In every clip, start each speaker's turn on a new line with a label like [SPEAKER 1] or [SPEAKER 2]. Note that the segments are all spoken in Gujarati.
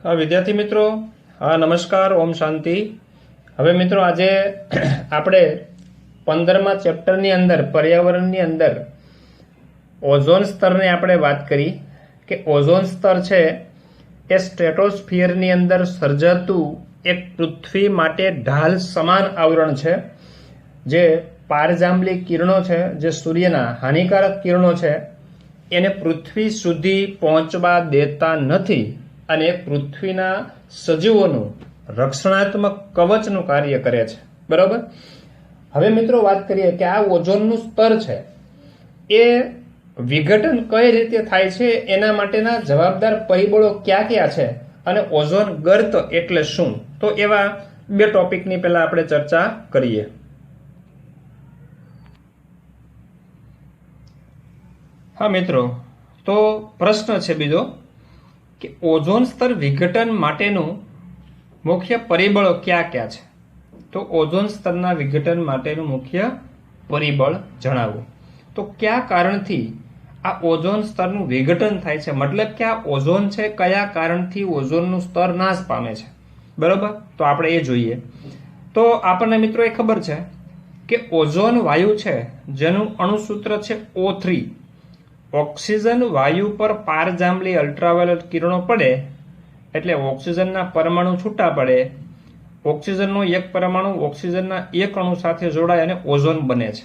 [SPEAKER 1] હા વિદ્યાર્થી મિત્રો, હા નમસ્કાર, ઓમ શાંતિ. હવે મિત્રો આજે આપણે 15મા ચેપ્ટરની અંદર પર્યાવરણની અંદર ઓઝોન સ્તરની આપણે વાત કરી કે ઓઝોન સ્તર છે એ સ્ટ્રેટોસ્ફિયરની અંદર સર્જાતું એક પૃથ્વી માટે ઢાલ સમાન આવરણ છે જે પારજાંબલી કિરણો છે, જે સૂર્યના હાનિકારક કિરણો છે એને પૃથ્વી સુધી પહોંચવા દેતા નથી અને પૃથ્વીના સજીવોનું રક્ષણાત્મક કવચનું કાર્ય કરે છે. બરાબર. હવે મિત્રો વાત કરીએ કે આ ઓઝોનનું સ્તર છે એ વિઘટન કઈ રીતે થાય છે, એના માટેના જવાબદાર પરિબળો કયા કયા છે અને ઓઝોન ગર્ત એટલે શું, તો એવા બે ટોપિકની પહેલા આપણે ચર્ચા કરીએ. હા મિત્રો, તો પ્રશ્ન છે બીજો કે ઓઝોન સ્તર વિઘટન માટેનું મુખ્ય પરિબળો કયા કયા છે. તો ઓઝોન સ્તરના વિઘટન માટેનું મુખ્ય પરિબળ જણાવો. તો કયા કારણથી આ ઓઝોન સ્તરનું વિઘટન થાય છે, મતલબ કે આ ઓઝોન છે કયા કારણથી ઓઝોનનું સ્તર નાશ પામે છે. બરોબર, તો આપણે એ જોઈએ. તો આપણને મિત્રો એ ખબર છે કે ઓઝોન વાયુ છે જેનું અણુસૂત્ર છે O3. ઓક્સિજન વાયુ પર પારજાંબલી અલ્ટ્રાવાયોલેટ કિરણો પડે એટલે ઓક્સિજનના પરમાણુ છૂટા પડે. ઓક્સિજનનો એક પરમાણુ ઓક્સિજનના એક અણુ સાથે જોડાય અને ઓઝોન બને છે.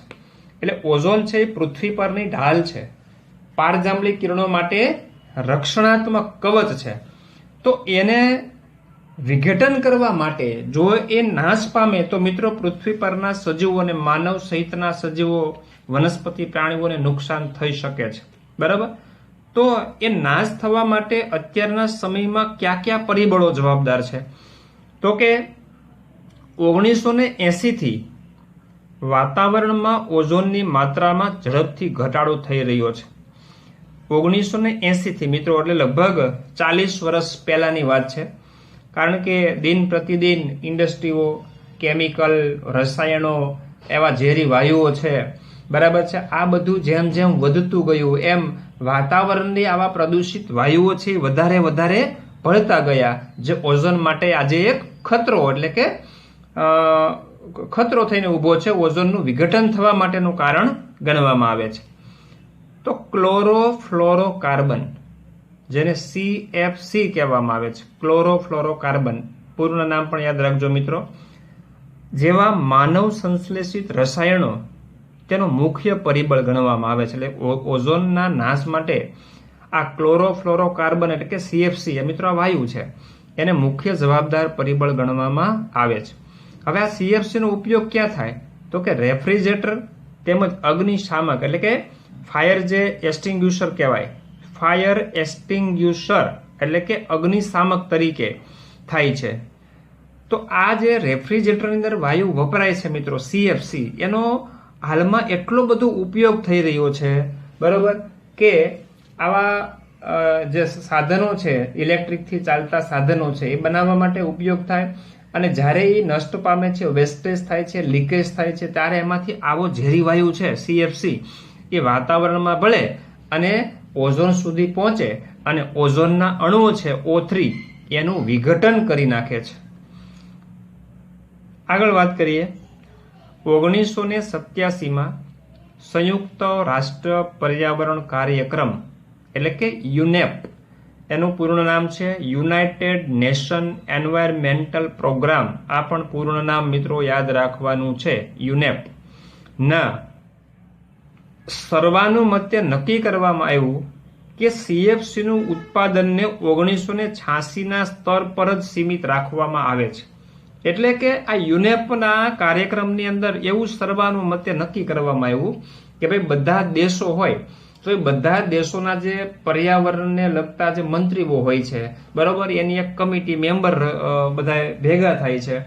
[SPEAKER 1] એટલે ઓઝોન છે એ પૃથ્વી પરની ઢાલ છે, પારજાંબલી કિરણો માટે રક્ષણાત્મક કવચ છે. તો એને વિઘટન કરવા માટે જો એ નાશ પામે તો મિત્રો પૃથ્વી પરના સજીવોને, માનવ સહિતના સજીવો, વનસ્પતિ પ્રાણીઓને નુકસાન થઈ શકે છે. બરાબર. તો એ નાશ થવા માટે અત્યારના સમયમાં કયા કયા પરિબળો જવાબદાર છે, તો કે 1980 થી વાતાવરણમાં ઓઝોનની માત્રામાં ઝડપથી ઘટાડો થઈ રહ્યો છે. 1980 થી મિત્રો, એટલે લગભગ 40 વર્ષ પહેલાની વાત છે. કારણ કે દિન પ્રતિદિન ઇન્ડસ્ટ્રીઓ, કેમિકલ, રસાયણો, એવા ઝેરી વાયુઓ છે, બરાબર છે, આ બધું જેમ જેમ વધતું ગયું એમ વાતાવરણની આવા પ્રદૂષિત વાયુઓ છે વધારે વધારે ભળતા ગયા, જે ઓઝોન માટે આજે એક ખતરો એટલે કે ખતરો થઈને ઊભો છે, ઓઝોનનું વિઘટન થવા માટેનું કારણ ગણવામાં આવે છે. તો ક્લોરોફ્લોરોકાર્બન, જેને CFC કહેવામાં આવે છે, ક્લોરોફ્લોરોકાર્બન, પૂર્ણ નામ પણ યાદ રાખજો મિત્રો, જેવા માનવ સંશ્લેષિત રસાયણો તેનો મુખ્ય પરિબળ ગણવામાં આવે છે. એટલે ઓઝોનના નાશ માટે આ ક્લોરોફ્લોરોકાર્બન એટલે કે CFC એ મિત્રો આ વાયુ છે, એને મુખ્ય જવાબદાર પરિબળ ગણવામાં આવે છે. હવે આ CFC નો ઉપયોગ ક્યાં થાય, તો કે રેફ્રિજરેટર તેમજ અગ્નિશામક એટલે કે ફાયર જે એક્સટિંગ્યુશર કહેવાય, ફાયર એક્સટિંગ્યુશર એટલે કે અગ્નિશામક તરીકે થાય છે. તો આ જે રેફ્રિજરેટરની અંદર વાયુ વપરાય છે મિત્રો, CFC, એનો હાલમાં એટલો બધો ઉપયોગ થઈ રહ્યો છે, બરોબર, કે આવા જે સાધનો છે, ઇલેક્ટ્રિકથી ચાલતા સાધનો છે, એ બનાવવા માટે ઉપયોગ થાય અને જ્યારે એ નષ્ટ પામે છે, વેસ્ટેજ થાય છે, લીકેજ થાય છે, ત્યારે એમાંથી આવો ઝેરી વાયુ છે CFC એ વાતાવરણમાં ભળે અને ઓઝોન સુધી પહોંચે અને ઓઝોનના અણુઓ છે O3 એનું વિઘટન કરી નાખે છે. આગળ વાત કરીએ. 1987માં સંયુક્ત રાષ્ટ્ર પર્યાવરણ કાર્યક્રમ એટલે કે યુનેપ, એનું પૂર્ણ નામ છે યુનાઇટેડ નેશન એન્વાયરમેન્ટલ પ્રોગ્રામ, આ પણ પૂર્ણ નામ મિત્રો યાદ રાખવાનું છે, યુનેપ ના સર્વાનુમતે નક્કી કરવામાં આવ્યું કે CFC નું ઉત્પાદનને 1986ના સ્તર પર જ સીમિત રાખવામાં આવે છે. એટલે કે આ યુનેપના કાર્યક્રમની અંદર એવું સર્વાનુમતે નક્કી કરવામાં આવ્યું કે ભાઈ બધા દેશો હોય તો એ બધા દેશોના જે પર્યાવરણને લગતા જે મંત્રીઓ હોય છે, બરોબર, એની એક કમિટી મેમ્બર બધા ભેગા થાય છે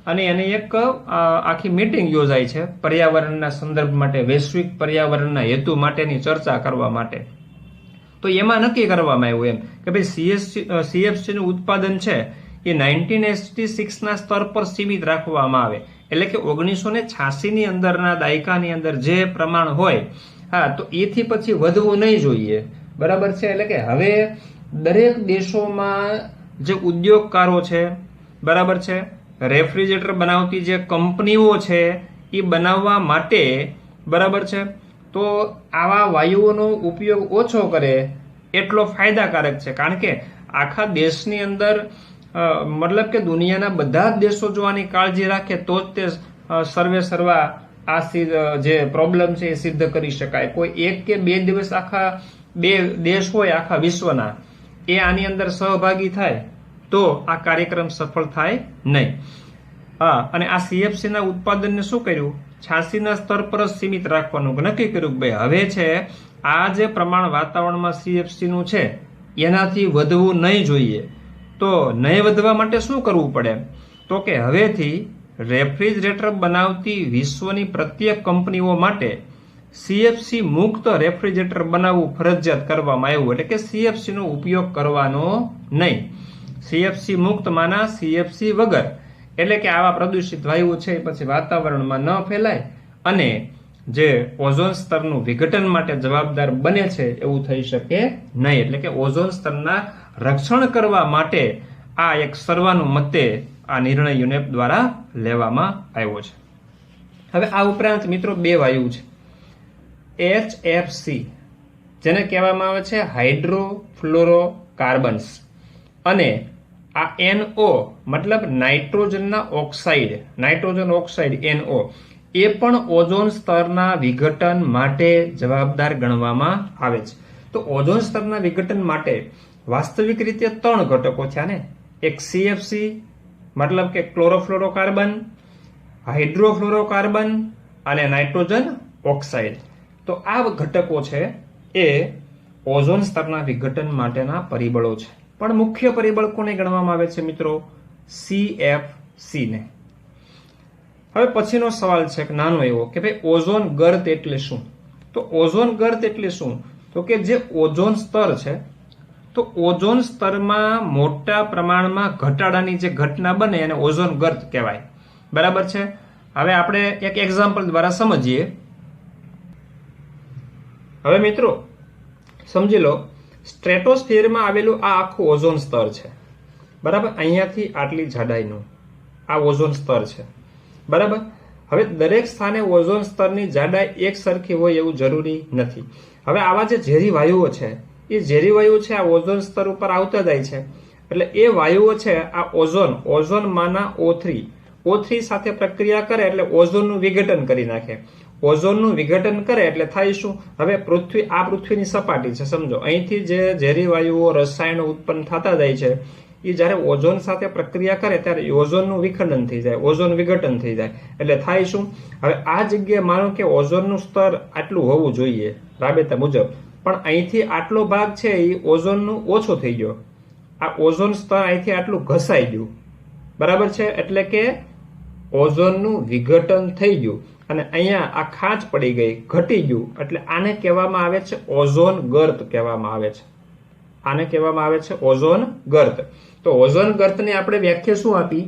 [SPEAKER 1] અને એની એક આખી મીટિંગ યોજાય છે પર્યાવરણના સંદર્ભ માટે, વૈશ્વિક પર્યાવરણના હેતુ માટેની ચર્ચા કરવા માટે. તો એમાં નક્કી કરવામાં આવ્યું એમ કે ભાઈ CFC નું ઉત્પાદન છે એ 1986ના સ્તર પર સીમિત રાખવામાં આવે. એટલે કે 1986ની અંદરના દાયકાની અંદર જે પ્રમાણ હોય, હા, તો એથી પછી વધવું નહીં જોઈએ, બરાબર છે. એટલે કે હવે દરેક દેશોમાં જે ઉદ્યોગકારો છે, બરાબર છે, રેફ્રિજરેટર બનાવતી જે કંપનીઓ છે એ બનાવવા માટે, બરાબર છે, તો આવા વાયુઓનો ઉપયોગ ઓછો કરે એટલો ફાયદાકારક છે. કારણ કે આખા દેશની અંદર મતલબ કે દુનિયાના બધા જ દેશો જો આની કાળજી રાખે તો જ તે સર્વે સર્વા આ જે પ્રોબ્લેમ છે એ સિદ્ધ કરી શકાય. કોઈ એક કે બે દિવસ આખા બે દેશ હોય આખા વિશ્વના એ આની અંદર સહભાગી થાય તો આ કાર્યક્રમ સફળ થાય નહીં. હા, અને આ CFC ના ઉત્પાદનને શું કર્યું? 86 ના સ્તર પર જ સીમિત રાખવાનું નક્કી કર્યું કે ભાઈ હવે છે આ જે પ્રમાણ વાતાવરણમાં CFC નું છે એનાથી વધવું નહીં જોઈએ. તો નહીં વધવા માટે શું કરવું પડે? તો કે હવેથી રેફ્રિજરેટર બનાવતી વિશ્વની પ્રત્યેક કંપનીઓ માટે CFC મુક્ત રેફ્રિજરેટર બનાવવું ફરજિયાત કરવામાં આવ્યું. એટલે કે CFC નો ઉપયોગ કરવાનો નહીં. CFC મુક્ત માના CFC વગર. એટલે કે આવા પ્રદૂષિત વાયુઓ છે પછી વાતાવરણમાં ન ફેલાય અને જે ઓઝોન સ્તરનું વિઘટન માટે જવાબદાર બને છે એવું થઈ શકે નહીં. એટલે કે ઓઝોન સ્તરના રક્ષણ કરવા માટે આ એક સર્વાનુમતે આ નિર્ણય યુનેપ દ્વારા લેવામાં આવ્યો છે. હવે આ ઉપરાંત મિત્રો બે વાયુ છે, HFC જેને કહેવામાં આવે છે હાઇડ્રોફ્લોરોકાર્બન્સ, અને આ NO મતલબ નાઇટ્રોજનના ઓક્સાઇડ, નાઇટ્રોજન ઓક્સાઇડ NO, એ પણ ઓઝોન સ્તરના વિઘટન માટે જવાબદાર ગણવામાં આવે છે. તો ઓઝોન સ્તરના વિઘટન માટે વાસ્તવિક રીતે 3 ઘટકો થયા ને, એક CFC મતલબ કે ક્લોરોફ્લોરોકાર્બન, હાઇડ્રોફ્લોરોકાર્બન અને નાઇટ્રોજન ઓક્સાઇડ. તો આ ઘટકો છે એ ઓઝોન સ્તરના વિઘટન માટેના પરિબળો છે. પણ મુખ્ય પરિબળ કોને ગણવામાં આવે છે મિત્રો? CFC ને. હવે પછીનો સવાલ છે નાનો એવો કે ભાઈ ઓઝોન ગર્ત એટલે શું? તો ઓઝોન ગર્ત એટલે શું? તો કે જે ઓઝોન સ્તર છે, તો ઓઝોન સ્તરમાં મોટા પ્રમાણમાં ઘટાડાની જે ઘટના બને એને ઓઝોન ગર્ત કહેવાય. બરાબર છે. હવે આપણે એક એક્ઝામ્પલ દ્વારા સમજીએ. હવે મિત્રો સમજી લો, સ્ટ્રેટોસ્ફિયરમાં આવેલું આ આખું ઓઝોન સ્તર છે, બરાબર. અહીંયાથી આટલી જાડાઈનું આ ઓઝોન સ્તર છે, બરાબર. હવે દરેક સ્થાને ઓઝોન સ્તરની જાડાઈ એક સરખી હોય એવું જરૂરી નથી. હવે આવા જે ઝેરી વાયુઓ છે એ ઝેરી વાયુઓ છે આ ઓઝોન સ્તર ઉપર આવતા જાય છે. એટલે એ વાયુઓ છે આ ઓઝોનમાંના O3 સાથે પ્રક્રિયા કરે એટલે ઓઝોનનું વિઘટન કરી નાખે. ઓઝોનનું વિઘટન કરે એટલે થાય શું? હવે પૃથ્વીની સપાટી છે, સમજો. અહીંથી જે ઝેરી વાયુઓ રસાયણો ઉત્પન્ન થતા જાય છે એ જ્યારે ઓઝોન સાથે પ્રક્રિયા કરે ત્યારે ઓઝોનનું વિખંડન થઈ જાય, ઓઝોન વિઘટન થઈ જાય. એટલે થાય શું? હવે આ જગ્યાએ માનો કે ઓઝોનનું સ્તર આટલું હોવું જોઈએ રાબેતા મુજબ, પણ અહીંથી આટલો ભાગ છે એ ઓઝોનનું ઓછો થઈ ગયો. આ ઓઝોન સ્તર અહીંથી આટલું ઘસાઈ ગયું, બરાબર છે. એટલે કે ઓઝોનનું વિઘટન થઈ ગયું અને અહીંયા આ ખાંચ પડી ગઈ, ઘટી ગયું. એટલે આને કહેવામાં આવે છે ઓઝોન ગર્ત કહેવામાં આવે છે. આને કહેવામાં આવે છે ઓઝોન ગર્ત. તો ઓઝોન ગર્તની આપણે વ્યાખ્યા શું આપી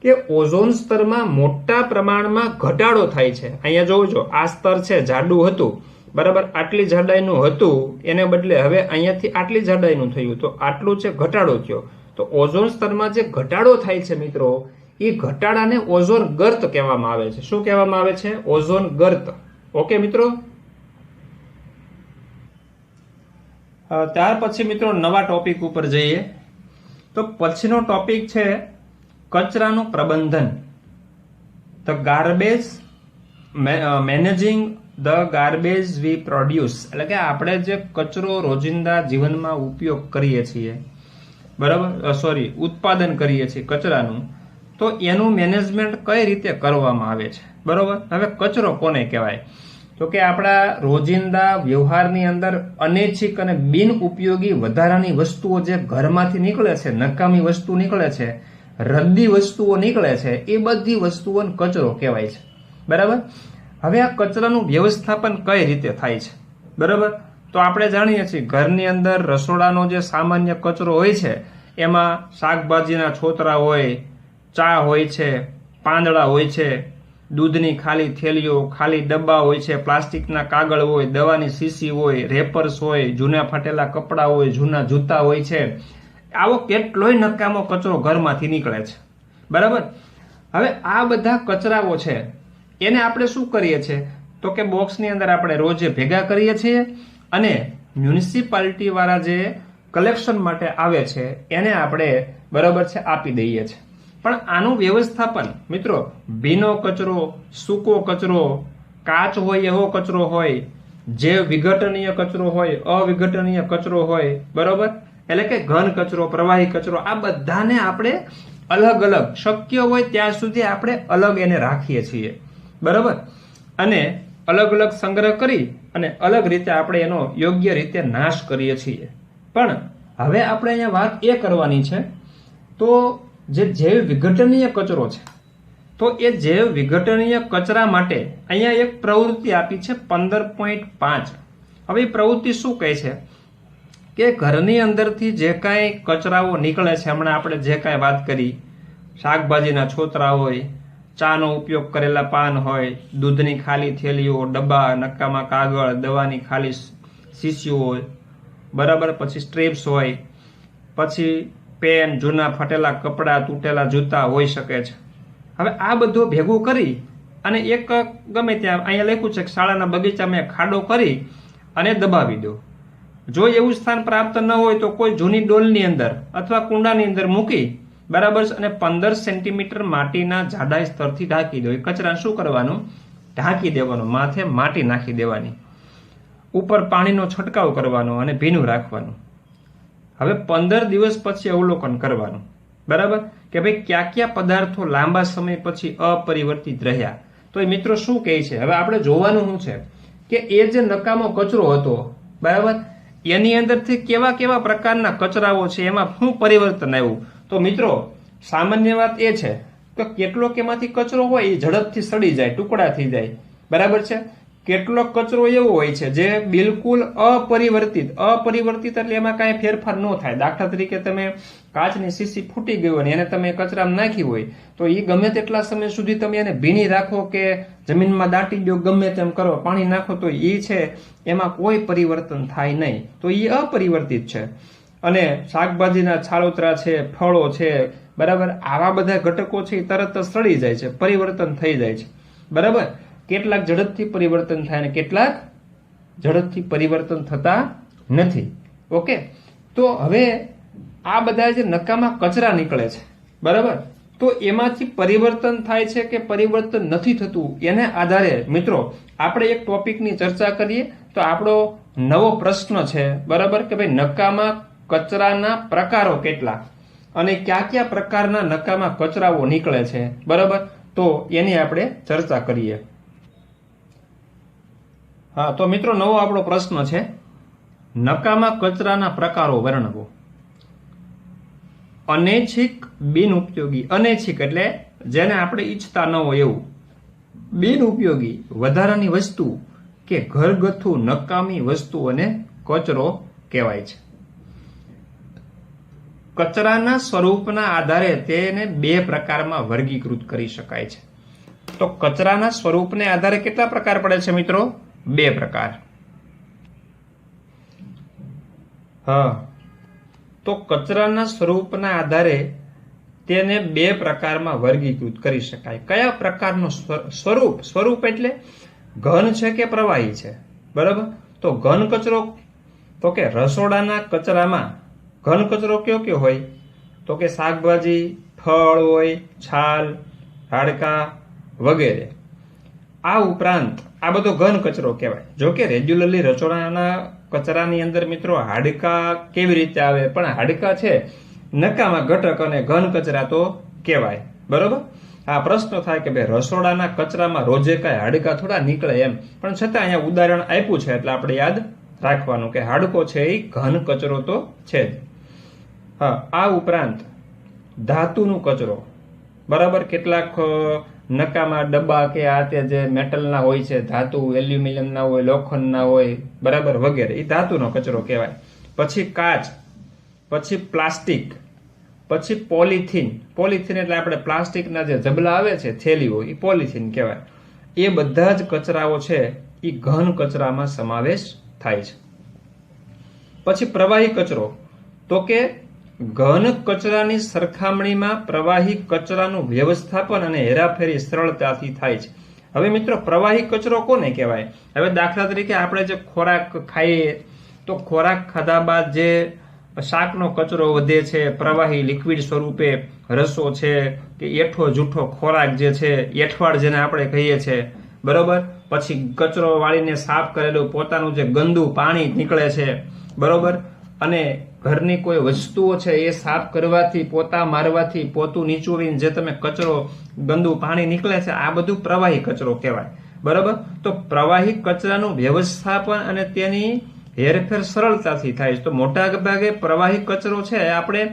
[SPEAKER 1] કે ઓઝોન સ્તરમાં મોટા પ્રમાણમાં ઘટાડો થાય છે. અહીંયા જોજો, આ સ્તર છે જાડું હતું, બરાબર, આટલી જાડાઈનું હતું, એને બદલે હવે અહીંયાથી આટલી જાડાઈનું થયું, તો આટલું છે ઘટાડો થયો. તો ઓઝોન સ્તરમાં જે ઘટાડો થાય છે મિત્રો, એ ઘટાડાને ઓઝોન ગર્ત કહેવામાં આવે છે. શું કહેવામાં આવે છે? ઓઝોન ગર્ત. ઓકે મિત્રો. ત્યાર પછી મિત્રો નવા ટોપિક ઉપર જઈએ. તો પછીનો ટોપિક છે કચરાનું પ્રબંધન, the garbage managing the garbage we produce. એટલે કે આપણે જે કચરો રોજિંદા જીવનમાં ઉપયોગ કરીએ છીએ, બરાબર, ઉત્પાદન કરીએ છીએ કચરાનું, તો એનું મેનેજમેન્ટ કઈ રીતે કરવામાં આવે છે, બરોબર. હવે કચરો કોને કહેવાય? તો કે આપણા રોજિંદા વ્યવહારની અંદર અનૈચ્છિક અને બિન ઉપયોગી વધારાની વસ્તુઓ જે ઘરમાંથી નીકળે છે, નકામી વસ્તુ નીકળે છે, રદ્દી વસ્તુઓ નીકળે છે, એ બધી વસ્તુઓને કચરો કહેવાય છે, બરાબર. હવે આ કચરાનું વ્યવસ્થાપન કઈ રીતે થાય છે, બરાબર. તો આપણે જાણીએ છીએ ઘરની અંદર રસોડાનો જે સામાન્ય કચરો હોય છે એમાં શાકભાજીના છોતરા હોય, ચા હોય છે, પાંદડા હોય છે, દૂધની ખાલી થેલીઓ, ખાલી ડબ્બા હોય છે, પ્લાસ્ટિકના કાગળ હોય, દવાની શીશી હોય, રેપર્સ હોય, જૂના ફાટેલા કપડાં હોય, જૂના જૂતા હોય છે, આવો કેટલોય નકામો કચરો ઘરમાંથી નીકળે છે, બરાબર. હવે આ બધા કચરાઓ છે એને આપણે શું કરીએ છીએ તો કે બોક્સની અંદર આપણે રોજે ભેગા કરીએ છીએ અને મ્યુનિસિપાલિટી વાળા જે કલેક્શન માટે આવે છે એને આપણે બરાબર છે આપી દઈએ છીએ. પણ આનું વ્યવસ્થાપન મિત્રો, ભીનો કચરો, સૂકો કચરો, કાચ હોય એવો કચરો હોય, જે વિઘટનીય કચરો હોય, અવિઘટનીય કચરો હોય, બરોબર, એટલે કે ઘન કચરો, પ્રવાહી કચરો, આ બધાને આપણે અલગ અલગ શક્ય હોય ત્યાં સુધી આપણે અલગ એને રાખીએ છીએ, બરાબર. અને અલગ અલગ સંગ્રહ કરી અને અલગ રીતે આપણે એનો યોગ્ય રીતે નાશ કરીએ છીએ. પણ હવે આપણે અહીંયા વાત એ કરવાની છે તો જે જૈવ વિઘટનીય કચરો છે તો એ જૈવ વિઘટનીય કચરા માટે અહીંયા એક પ્રવૃત્તિ આપી છે 15.5. હવે એ પ્રવૃત્તિ શું કહે છે કે ઘરની અંદરથી જે કાંઈ કચરાઓ નીકળે છે, હમણાં આપણે જે કાંઈ વાત કરી, શાકભાજીના છોતરા હોય, ચાનો ઉપયોગ કરેલા પાન હોય, દૂધની ખાલી થેલીઓ, ડબ્બા, નકામા કાગળ, દવાની ખાલી શીશીઓ હોય, બરાબર, પછી સ્ટ્રીપ્સ હોય, પછી પેન, જૂના ફટેલા કપડાં, તૂટેલા જૂતા હોઈ શકે છે. હવે આ બધું ભેગું કરી અને એક ગમે ત્યાં અહીંયા લખ્યું છે કે શાળાના બગીચામાં ખાડો કરી અને દબાવી દો. જો એવું સ્થાન પ્રાપ્ત ન હોય તો કોઈ જૂની ડોલની અંદર અથવા કુંડાની અંદર મૂકી, બરાબર, અને 15 સેન્ટીમીટર માટીના જાડા સ્તરથી ઢાંકી દો. એ કચરા શું કરવાનું? ઢાંકી દેવાનું, માથે માટી નાખી દેવાની, ઉપર પાણીનો છંટકાવ કરવાનો અને ભીનું રાખવાનું. હવે 15 દિવસ પછી અવલોકન કરવાનું, બરાબર, કે ભાઈ કયા કયા પદાર્થો લાંબા સમય પછી અપરિવર્તિત રહ્યા. તો એ મિત્રો શું કહે છે, હવે આપણે જોવાનું શું છે કે એ જે નકામો કચરો હતો, બરાબર, એની અંદરથી કેવા કેવા પ્રકારના કચરાઓ છે, એમાં શું પરિવર્તન આવ્યું. તો મિત્રો સામાન્ય વાત એ છે કે કેટલોક એમાંથી કચરો હોય એ ઝડપથી સડી જાય, ટુકડા થઈ જાય, બરાબર છે. કેટલોક કચરો એવો હોય છે જે બિલકુલ અપરિવર્તિત એટલે એમાં કાંઈ ફેરફાર ન થાય. દાખલા તરીકે તમે કાચની શીશી ફૂટી ગઈ હોય એને તમે કચરામાં નાખી હોય તો એ ગમે તેટલા સમય સુધી તમે એને ભીની રાખો કે જમીનમાં દાટી દો, ગમે તેમ કરો, પાણી નાખો, તો એ છે એમાં કોઈ પરિવર્તન થાય નહીં, તો એ અપરિવર્તિત છે. અને શાકભાજીના છાલોતરા છે, ફળો છે, બરાબર, આવા બધા ઘટકો છે એ તરત જ સડી જાય છે, પરિવર્તન થઈ જાય છે, બરાબર. કેટલાક ઝડપથી પરિવર્તન થાય અને કેટલાક ઝડપથી પરિવર્તન થતા નથી. ઓકે, તો હવે આ બધા જે નકામા કચરા નીકળે છે, બરાબર, તો એમાંથી પરિવર્તન થાય છે કે પરિવર્તન નથી થતું, એને આધારે મિત્રો આપણે એક ટોપિકની ચર્ચા કરીએ. તો આપણો નવો પ્રશ્ન છે, બરાબર, કે ભાઈ નકામા કચરાના પ્રકારો કેટલા અને કયા કયા પ્રકારના નકામા કચરાઓ નીકળે છે, બરાબર, તો એની આપણે ચર્ચા કરીએ. હા, તો મિત્રો નવો આપણો પ્રશ્ન છે, નકામા કચરાના પ્રકારો વર્ણવો. અનૈચ્છિક, બિનઉપયોગી. અનૈચ્છિક એટલે જેને આપણે ઈચ્છતા ન હોય એવું. બિનઉપયોગી વધારાની વસ્તુ કે ઘરગથ્થુ નકામી વસ્તુઓને કચરો કહેવાય છે. કચરાના સ્વરૂપના આધારે તેને 2 પ્રકારમાં વર્ગીકૃત કરી શકાય છે. તો કચરાના સ્વરૂપને આધારે કેટલા પ્રકાર પડે છે મિત્રો? 2 પ્રકાર. હા, તો કચરાના સ્વરૂપના આધારે તેને 2 પ્રકારમાં વર્ગીકૃત કરી શકાય. કયા પ્રકારનો સ્વરૂપ? સ્વરૂપ એટલે ઘન છે કે પ્રવાહી છે, બરાબર. તો ઘન કચરો તો કે રસોડાના કચરામાં ઘન કચરો કયો હોય તો કે શાકભાજી, ફળ હોય, છાલ, હાડકાં વગેરે. આ ઉપરાંત આ બધો ઘન કચરો કહેવાય. જો કે રેગ્યુલરલી રસોડાના કચરાની અંદર મિત્રો હાડકાં કેવી રીતે આવે, પણ હાડકાં છે નકામા ઘટક અને ઘન કચરા તો કહેવાય, બરોબર. આ પ્રશ્ન થાય કે ભાઈ રસોડાના કચરામાં રોજે કાંઈ હાડકાં થોડા નીકળે એમ, પણ છતાં અહીંયા ઉદાહરણ આપ્યું છે એટલે આપણે યાદ રાખવાનું કે હાડકો છે એ ઘન કચરો તો છે જ. હા, આ ઉપરાંત ધાતુનો કચરો, બરાબર. કેટલાક નકામા ડબ્બા કે આ તે જે મેટલના હોય છે, ધાતુ, એલ્યુમિનિયમના હોય, લોખંડના હોય, બરાબર, વગેરે, એ ધાતુનો કચરો કહેવાય. પછી કાચ, પછી પ્લાસ્ટિક, પછી પોલિથીન. પોલિથીન એટલે આપણે પ્લાસ્ટિકના જે જબલા આવે છે, થેલીઓ, એ પોલિથીન કહેવાય. એ બધા જ કચરાઓ છે એ ઘન કચરામાં સમાવેશ થાય છે. પછી પ્રવાહી કચરો તો કે ઘન કચરાની સરખામણીમાં પ્રવાહી કચરાનું વ્યવસ્થાપન અને હેરાફેરી સરળતાથી થાય છે. હવે મિત્રો, પ્રવાહી કચરો કોને કહેવાય? હવે દાખલા તરીકે આપણે જે ખોરાક ખાઈએ તો ખોરાક ખાધા બાદ જે શાકનો કચરો વધે છે, પ્રવાહી લિક્વિડ સ્વરૂપે રસો છે કે એઠો જૂઠો ખોરાક જે છે, એઠવાડ જેને આપણે કહીએ છીએ, બરોબર, પછી કચરો વાળીને સાફ કરેલું પોતાનું જે ગંદુ પાણી નીકળે છે, બરોબર, અને ઘરની કોઈ વસ્તુઓ છે એ સાફ કરવાથી, પોતા મારવાથી, પોતું નીચોવીને જે તમે કચરો ગંદુ પાણી નીકળે છે, આ બધું પ્રવાહી કચરો કહેવાય. બરોબર. તો પ્રવાહી કચરાનું વ્યવસ્થાપન અને તેની હેરફેર સરળતાથી થાય છે. તો મોટા ભાગે પ્રવાહી કચરો છે આપણે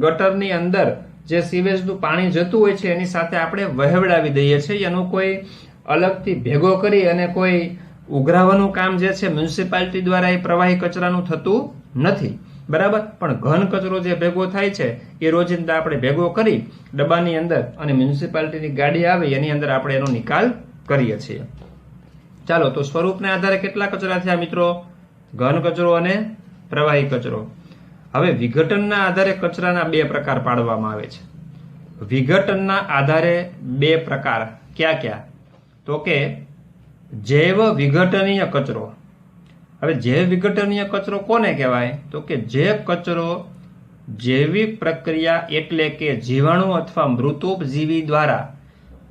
[SPEAKER 1] ગટરની અંદર જે સીવેજનું પાણી જતું હોય છે એની સાથે આપણે વહેવડાવી દઈએ છીએ. એનું કોઈ અલગથી ભેગો કરી અને કોઈ ઉઘરાવાનું કામ જે છે મ્યુનિસિપાલિટી દ્વારા એ પ્રવાહી કચરાનું થતું નથી. બરાબર. પણ ઘન કચરો જે ભેગો થાય છે એ રોજિંદા આપણે ભેગો કરી ડબ્બાની અંદર અને મ્યુનિસિપાલિટીની ગાડી આવે એની અંદર આપણે એનો નિકાલ કરીએ છીએ. ચાલો, તો સ્વરૂપને આધારે કેટલા કચરા થયા મિત્રો? ઘન કચરો અને પ્રવાહી કચરો. હવે વિઘટનના આધારે કચરાના બે પ્રકાર પાડવામાં આવે છે. વિઘટનના આધારે બે પ્રકાર ક્યાં ક્યાં? તો કે જૈવ વિઘટનીય કચરો. હવે જૈવ વિઘટનીય કચરો કોને કહેવાય? તો કે જે કચરો જૈવિક પ્રક્રિયા એટલે કે જીવાણુ અથવા મૃતોપજીવી દ્વારા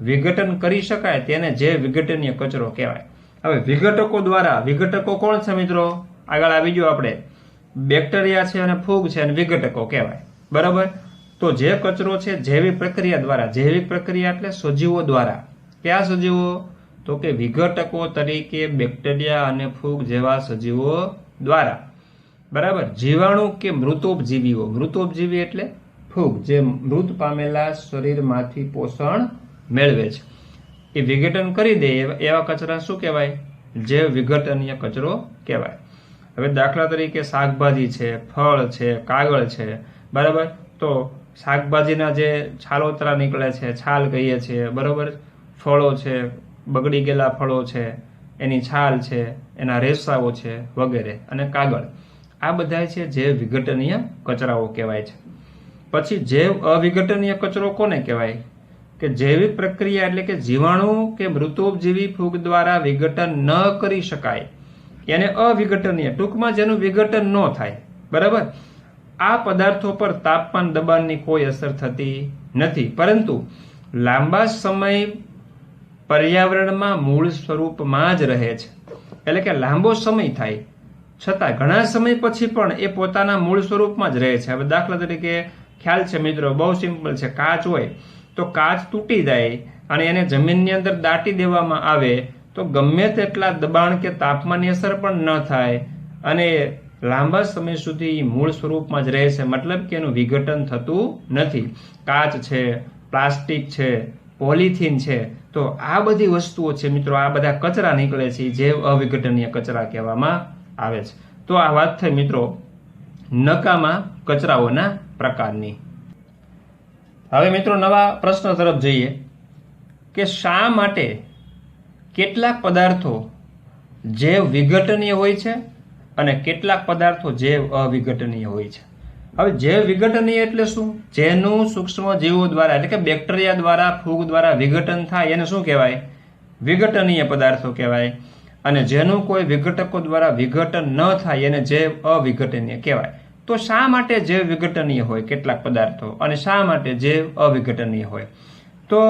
[SPEAKER 1] વિઘટન કરી શકાય તેને જૈવ વિઘટનીય કચરો કહેવાય. હવે વિઘટકો દ્વારા, વિઘટકો કોણ છે મિત્રો? આગળ આવી ગયો આપણે, બેક્ટેરિયા છે અને ફૂગ છે અને વિઘટકો કહેવાય. બરાબર. તો જે કચરો છે જૈવિક પ્રક્રિયા દ્વારા, જૈવિક પ્રક્રિયા એટલે સજીવો દ્વારા. કયા સજીવો? તો કે વિઘટકો તરીકે બેક્ટેરિયા અને ફૂગ જેવા સજીવો દ્વારા. બરાબર. જીવાણુ કે મૃતોપજીવીઓ, મૃતોપજીવી એટલે ફૂગ, જે મૃત પામેલા શરીરમાંથી પોષણ મેળવે છે, એ વિઘટન કરી દે એવા કચરા શું કહેવાય? જૈવ વિઘટનીય કચરો કહેવાય. હવે દાખલા તરીકે શાકભાજી છે, ફળ છે, કાગળ છે, બરાબર. તો શાકભાજીના જે છાલોતરા નીકળે છે, છાલ કહીએ છીએ, બરાબર, ફળો છે, બગડી ગયેલા ફળો છે, એની છાલ છે, એના રેસાઓ છે વગેરે, અને કાગળ, આ બધા છે જૈવ વિઘટનીય કચરાઓ કહેવાય છે. પછી જૈવ અવિઘટનીય કચરો કોને કહેવાય? કે જૈવિક પ્રક્રિયા એટલે કે જીવાણુ કે મૃતોપજીવી ફૂગ દ્વારા વિઘટન ન કરી શકાય એને અવિઘટનીય, ટૂંકમાં જેનું વિઘટન ન થાય. બરાબર. આ પદાર્થો પર તાપમાન દબાણની કોઈ અસર થતી નથી, પરંતુ લાંબા સમય પર્યાવરણમાં મૂળ સ્વરૂપમાં જ રહે છે. એટલે કે લાંબો સમય થાય છતાં ઘણા સમય પછી પણ એ પોતાના મૂળ સ્વરૂપમાં જ રહે છે. હવે દાખલા તરીકે ખ્યાલ છે મિત્રો, બહુ સિમ્પલ છે. કાચ હોય તો કાચ તૂટી જાય અને એને જમીનની અંદર દાટી દેવામાં આવે તો ગમે તેટલા દબાણ કે તાપમાનની અસર પણ ન થાય અને લાંબા સમય સુધી મૂળ સ્વરૂપમાં જ રહે છે. મતલબ કે એનું વિઘટન થતું નથી. કાચ છે, પ્લાસ્ટિક છે, પોલિથીન છે, તો આ બધી વસ્તુઓ છે મિત્રો, આ બધા કચરા નીકળે છે જૈવ અવિઘટનીય કચરા કહેવામાં આવે છે. તો આ વાત થઈ મિત્રો નકામા કચરાઓના પ્રકારની. હવે મિત્રો નવા પ્રશ્ન તરફ જઈએ કે શા માટે કેટલાક પદાર્થો જૈવ વિઘટનીય હોય છે અને કેટલાક પદાર્થો જૈવ અવિઘટનીય હોય છે. હવે જૈવ વિઘટનીય એટલે શું? જેનું સૂક્ષ્મ જીવો દ્વારા એટલે કે બેક્ટેરિયા દ્વારા, ફૂગ દ્વારા વિઘટન થાય એને શું કહેવાય? વિઘટનીય પદાર્થો કહેવાય. અને જેનું કોઈ વિઘટકો દ્વારા વિઘટન ન થાય એને જૈવ અવિઘટનીય કહેવાય. તો શા માટે જૈવ વિઘટનીય હોય કેટલાક પદાર્થો અને શા માટે જૈવ અવિઘટનીય હોય? તો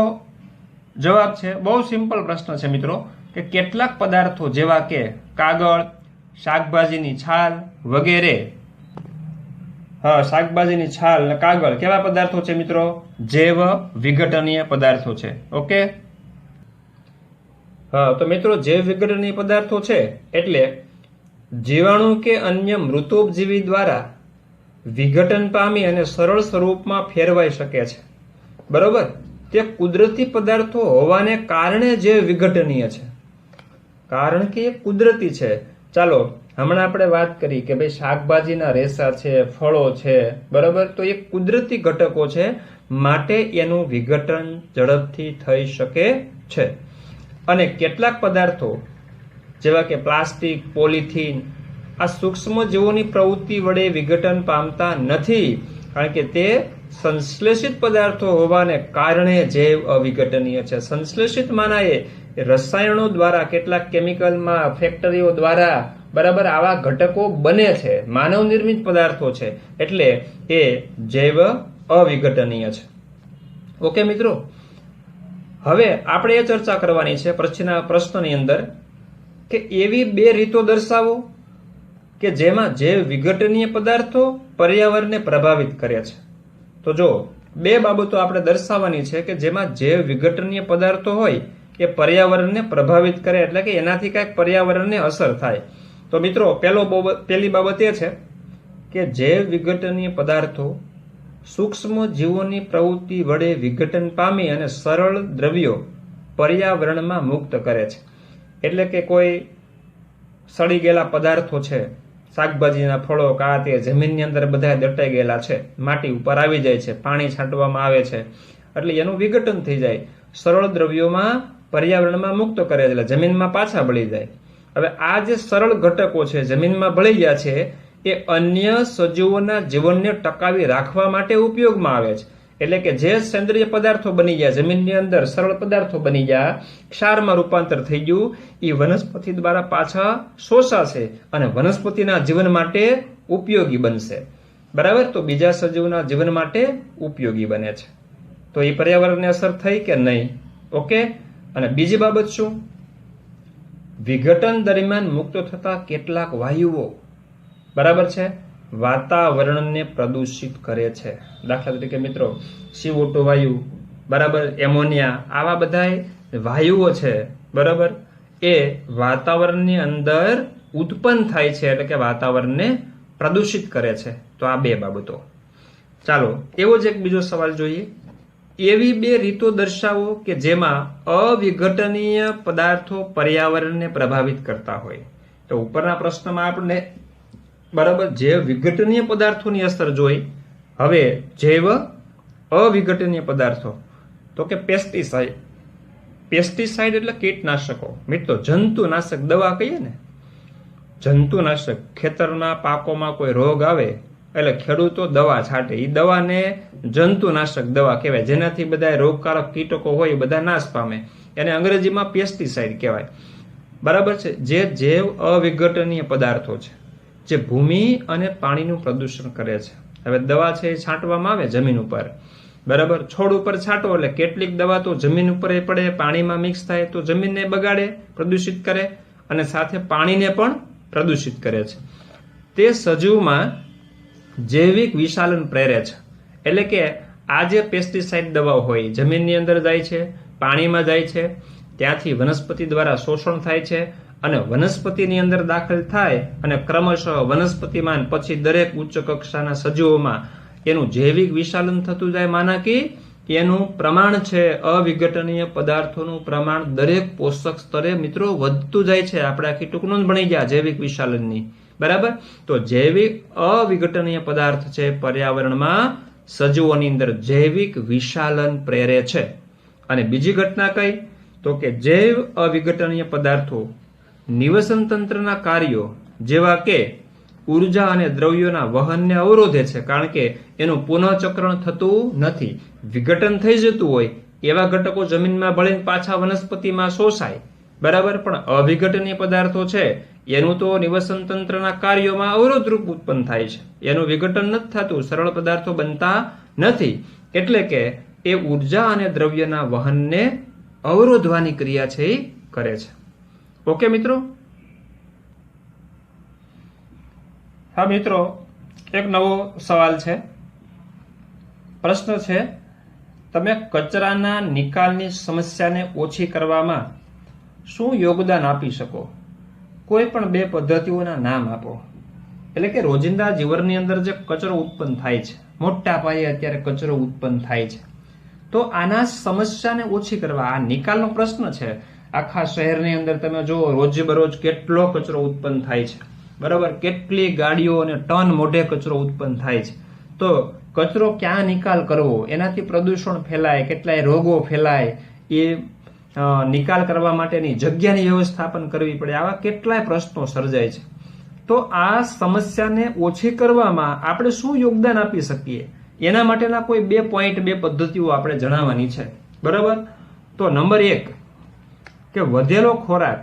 [SPEAKER 1] જવાબ છે, બહુ સિમ્પલ પ્રશ્ન છે મિત્રો, કે કેટલાક પદાર્થો જેવા કે કાગળ, શાકભાજીની છાલ વગેરે, શાકભાજીની છાલ અને કાગળ કેવા પદાર્થો છે મિત્રો? જૈવ વિઘટનીય પદાર્થો છે. ઓકે. તો મિત્રો જૈવ વિઘટનીય પદાર્થો છે એટલે જીવાણુ કે અન્ય મૃતોપજીવી દ્વારા વિઘટન પામી અને સરળ સ્વરૂપમાં ફેરવાઈ શકે છે. બરોબર. તે કુદરતી પદાર્થો હોવાને કારણે જૈવ વિઘટનીય છે, કારણ કે એ કુદરતી છે. ચાલો હમણાં આપણે વાત કરી કે ભાઈ શાકભાજીના રેસા છે, ફળો છે, બરાબર, તો એ કુદરતી ઘટકો છે માટે એનું વિઘટન ઝડપથી થઈ શકે છે. અને કેટલાક પદાર્થો જેવા કે પ્લાસ્ટિક, પોલિથીન, આ સૂક્ષ્મ જીવોની પ્રવૃત્તિ વડે વિઘટન પામતા નથી કારણ કે તે સંશ્લેષિત પદાર્થો હોવાને કારણે જૈવ અવિઘટનીય છે. સંશ્લેષિત માનાએ રસાયણો દ્વારા, કેટલાક કેમિકલમાં, ફેક્ટરીઓ દ્વારા બરાબર આવા ઘટકો બને છે, માનવ નિર્મિત પદાર્થો છે, એટલે એ જૈવ અવિઘટનીય છે. ઓકે મિત્રો, હવે આપણે એ ચર્ચા કરવાની છે પછીના પ્રશ્નની અંદર કે એવી બે રીતો દર્શાવો કે જેમાં જૈવ વિઘટનીય પદાર્થો પર્યાવરણને પ્રભાવિત કરે છે. તો જો બે બાબતો આપણે દર્શાવવાની છે કે જેમાં જૈવ વિઘટનીય પદાર્થો હોય એ પર્યાવરણને પ્રભાવિત કરે, એટલે કે એનાથી કાંઈક પર્યાવરણને અસર થાય. તો મિત્રો પહેલી બાબત એ છે કે જૈવ વિઘટનીય પદાર્થો સૂક્ષ્મ જીવોની પ્રવૃત્તિ વડે વિઘટન પામી અને સરળ દ્રવ્યો પર્યાવરણમાં મુક્ત કરે છે. એટલે કે કોઈ સડી ગયેલા પદાર્થો છે, શાકભાજીના ફળો, કા તે જમીનની અંદર બધા દટાઈ ગયેલા છે, માટી ઉપર આવી જાય છે, પાણી છાંટવામાં આવે છે, એટલે એનું વિઘટન થઈ જાય, સરળ દ્રવ્યોમાં પર્યાવરણમાં મુક્ત કરે છે, એટલે જમીનમાં પાછા ભળી જાય. હવે આ જે સરળ ઘટકો છે જમીનમાં ભળી ગયા છે એ અન્ય સજીવોના જીવનને ટકાવી રાખવા માટે ઉપયોગમાં આવે છે. એટલે કે જે સેન્દ્રિય પદાર્થો બની ગયા જમીનની અંદર, સરળ પદાર્થો બની ગયા, ક્ષારમાં રૂપાંતર થઈ ગયું, એ વનસ્પતિ દ્વારા પાછા શોષાશે અને વનસ્પતિના જીવન માટે ઉપયોગી બનશે. બરાબર, તો બીજા સજીવના જીવન માટે ઉપયોગી બને છે. તો એ પર્યાવરણને અસર થઈ કે નહીં? ઓકે. અને બીજી બાબત શું? વિઘટન દરમિયાન મુક્ત થતા કેટલાક વાયુઓ બરાબર છે વાતાવરણને પ્રદૂષિત કરે છે. દાખલા તરીકે મિત્રો CO2 વાયુ, બરાબર, એમોનિયા, આવા બધા વાયુઓ છે બરાબર, એ વાતાવરણની અંદર ઉત્પન્ન થાય છે, એટલે કે વાતાવરણને પ્રદૂષિત કરે છે. તો આ બે બાબતો. ચાલો એવો જ એક બીજો સવાલ જોઈએ. એવી બે રીતો દર્શાવો કે જેમાં અવિઘટનીય પદાર્થો પર્યાવરણને પ્રભાવિત કરતા હોય. તો ઉપરના પ્રશ્નમાં આપણે બરાબર જૈવ વિઘટનીય પદાર્થોની અસર જોઈ. હવે જૈવ અવિઘટનીય પદાર્થો, તો કે પેસ્ટિસાઇડ. પેસ્ટિસાઇડ એટલે કીટનાશકો. મિત્રો જંતુનાશક દવા કહીએ ને, જંતુનાશક. ખેતરના પાકોમાં કોઈ રોગ આવે એટલે ખેડૂતો દવા છાંટે, એ દવાને જંતુનાશક દવા કહેવાય, જેનાથી બધા રોગકારક કીટકો હોય બધા નાશ પામે. એને અંગ્રેજીમાં પેસ્ટિસાઇડ કહેવાય. બરાબર છે. જે જૈવ અવિઘટનીય પદાર્થો છે જે ભૂમિ અને પાણીનું પ્રદૂષણ કરે છે. હવે દવા છે એ છાંટવામાં આવે જમીન ઉપર, બરાબર, છોડ ઉપર છાંટો એટલે કેટલીક દવા તો જમીન ઉપર પડે, પાણીમાં મિક્સ થાય તો જમીનને બગાડે, પ્રદૂષિત કરે, અને સાથે પાણીને પણ પ્રદૂષિત કરે છે. તે સજીવમાં જૈવિક વિશાલન પ્રેરે છે. એટલે કે આ જે પેસ્ટિસાઇડ દવાઓ હોય જમીનની અંદર જાય છે, પાણીમાં જાય છે, ત્યાંથી વનસ્પતિ દ્વારા શોષણ થાય છે અને વનસ્પતિની અંદર દાખલ થાય અને ક્રમશઃ વનસ્પતિમાં પછી દરેક ઉચ્ચ કક્ષાના સજીવોમાં એનું જૈવિક વિશાલન થતું જાય. માનાકી એનું પ્રમાણ છે, અવિઘટનીય પદાર્થોનું પ્રમાણ દરેક પોષક સ્તરે મિત્રો વધતું જાય છે. આપણે આખી ટૂંકનોંધ ભણી ગયા જૈવિક વિશાલનની. બરાબર. તો જૈવિક અવિઘટનીય પદાર્થ છે પર્યાવરણમાં સજીવોની અંદર જૈવિક વિશાલન પ્રેરે છે. અને બીજી ઘટના કઈ? તો કે જૈવ અવિઘટનીય પદાર્થો નિવસન તંત્રના કાર્યો જેવા કે ઉર્જા અને દ્રવ્યોના વહનને અવરોધે છે, કારણ કે એનું પુનઃચક્રણ થતું નથી. વિઘટન થઈ જતું હોય એવા ઘટકો જમીનમાં ભળીને પાછા વનસ્પતિમાં શોષાય, બરાબર, પણ અવિઘટનીય પદાર્થો છે એનું તો નિવસન તંત્રના કાર્યોમાં અવરોધરૂપ ઉત્પન્ન થાય છે, એનું વિઘટન નથી થતું, સરળ પદાર્થો બનતા નથી, એટલે કે એ ઉર્જા અને દ્રવ્યના વહનને અવરોધવાની ક્રિયા છે એ કરે છે. ઓકે મિત્રો. હા મિત્રો, એક નવો સવાલ છે. પ્રશ્ન છે, તમે કચરાના નિકાલની સમસ્યાને ઓછી કરવામાં શું યોગદાન આપી શકો? કોઈ પણ બે પદ્ધતિઓના નામ આપો. એટલે કે રોજિંદા જીવનની અંદર જે કચરો ઉત્પન્ન થાય છે, મોટા પાયે અત્યારે કચરો ઉત્પન્ન થાય છે, તો આના સમસ્યાને ઓછી કરવા આ નિકાલનો પ્રશ્ન છે. આખા શહેરની અંદર તમે જુઓ રોજબરોજ કેટલો કચરો ઉત્પન્ન થાય છે, બરાબર, કેટલી ગાડીઓ અને ટન મોઢે કચરો ઉત્પન્ન થાય છે. તો કચરો ક્યાં નિકાલ કરવો, એનાથી પ્રદૂષણ ફેલાય, કેટલાય રોગો ફેલાય, એ નિકાલ કરવા માટેની જગ્યાની વ્યવસ્થાપન કરવી પડે, આવા કેટલાય પ્રશ્નો સર્જાય છે. તો આ સમસ્યાને ઓછી કરવામાં આપણે શું યોગદાન આપી શકીએ? એના માટેના કોઈ 2 પોઈન્ટ 2 પદ્ધતિઓ આપણે જણાવવાની છે, બરાબર. તો નંબર 1 કે વધેલો ખોરાક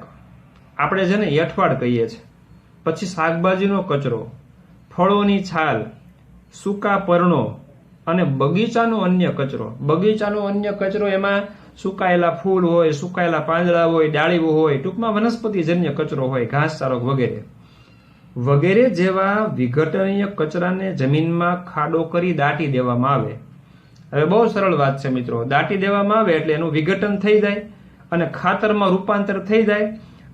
[SPEAKER 1] આપણે જેને એઠવાડ કહીએ છીએ, પછી શાકભાજીનો કચરો, ફળોની છાલ, સૂકા પર્ણો અને બગીચાનો અન્ય કચરો. બગીચાનો અન્ય કચરો એમાં સુકાયેલા ફૂલ હોય, સુકાયેલા પાંદડા હોય, ડાળીઓ હોય, ટૂંકમાં વનસ્પતિજન્ય કચરો હોય, ઘાસચારો વગેરે વગેરે જેવા વિઘટનીય કચરાને જમીનમાં ખાડો કરી દાટી દેવામાં આવે. હવે બહુ સરળ વાત છે મિત્રો. દાટી દેવામાં આવે એટલે એનું વિઘટન થઈ જાય અને ખાતરમાં રૂપાંતર થઈ જાય,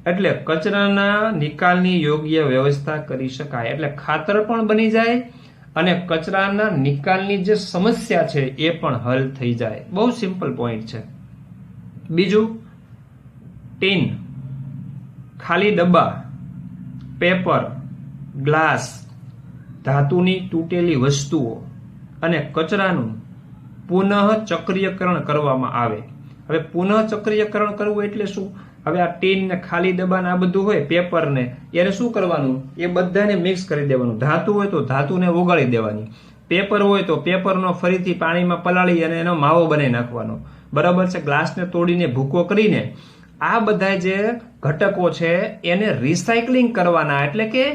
[SPEAKER 1] એટલે કચરાના નિકાલની યોગ્ય વ્યવસ્થા કરી શકાય. એટલે ખાતર પણ બની જાય અને કચરાના નિકાલની જે સમસ્યા છે એ પણ હલ થઈ જાય. બહુ સિમ્પલ પોઈન્ટ છે. બીજું, ટીન, ખાલી ડબ્બા, પેપર, ગ્લાસ, ધાતુની તૂટેલી વસ્તુઓ અને કચરાનું પુનઃ ચક્રીયકરણ કરવામાં આવે. હવે પુનઃ ચક્રીયકરણ કરવું એટલે શું? હવે આ ટીન ને ખાલી ડબ્બા ને આ બધું હોય, પેપર ને, એને શું કરવાનું? એ બધાને મિક્સ કરી દેવાનું. ધાતુ હોય તો ધાતુને ઓગાળી દેવાની, પેપર હોય તો પેપરનો ફરીથી પાણીમાં પલાળી અને એનો માવો બનાવી નાખવાનો, બરાબર છે. ગ્લાસને તોડીને ભૂકો કરીને આ બધા જે ઘટકો છે એને રિસાયકલિંગ કરવાના, એટલે કે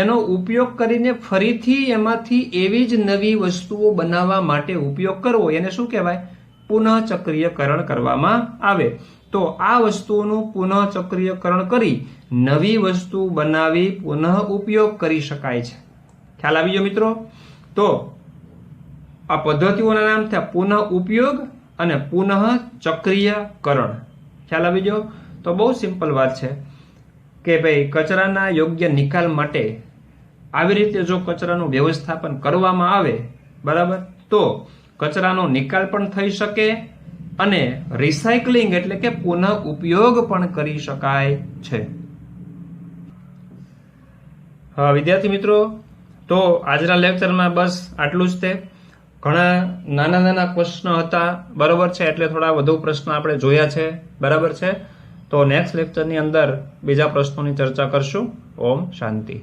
[SPEAKER 1] એનો ઉપયોગ કરીને ફરીથી એમાંથી એવી જ નવી વસ્તુઓ બનાવવા માટે ઉપયોગ કરવો, એને શું કહેવાય? પુનઃ ચક્રીયકરણ કરવામાં આવે. તો આ વસ્તુઓનું પુનઃ ચક્રીયકરણ કરી નવી વસ્તુ બનાવી પુનઃ ઉપયોગ કરી શકાય છે. ખ્યાલ આવી ગયો મિત્રો? તો આ પદ્ધતિઓના નામ થયા પુનઃ ઉપયોગ અને પુનઃ ચક્રીયકરણ. ખ્યાલ આવી ગયો? તો બહુ સિમ્પલ વાત છે કે ભાઈ કચરાના યોગ્ય નિકાલ માટે આવી રીતે જો કચરાનું વ્યવસ્થાપન કરવામાં આવે, બરાબર, તો કચરાનો નિકાલ પણ થઈ શકે અને રિસાયકલિંગ એટલે કે પુનઃ ઉપયોગ પણ કરી શકાય છે. હા વિદ્યાર્થી મિત્રો, તો આજના લેક્ચરમાં બસ આટલું જ તે. ઘણા નાના નાના પ્રશ્ન હતા, બરાબર છે, એટલે થોડા વધુ પ્રશ્ન આપણે જોયા છે, બરાબર છે. તો નેક્સ્ટ લેક્ચરની અંદર બીજા પ્રશ્નોની ચર્ચા કરશું. ઓમ શાંતિ.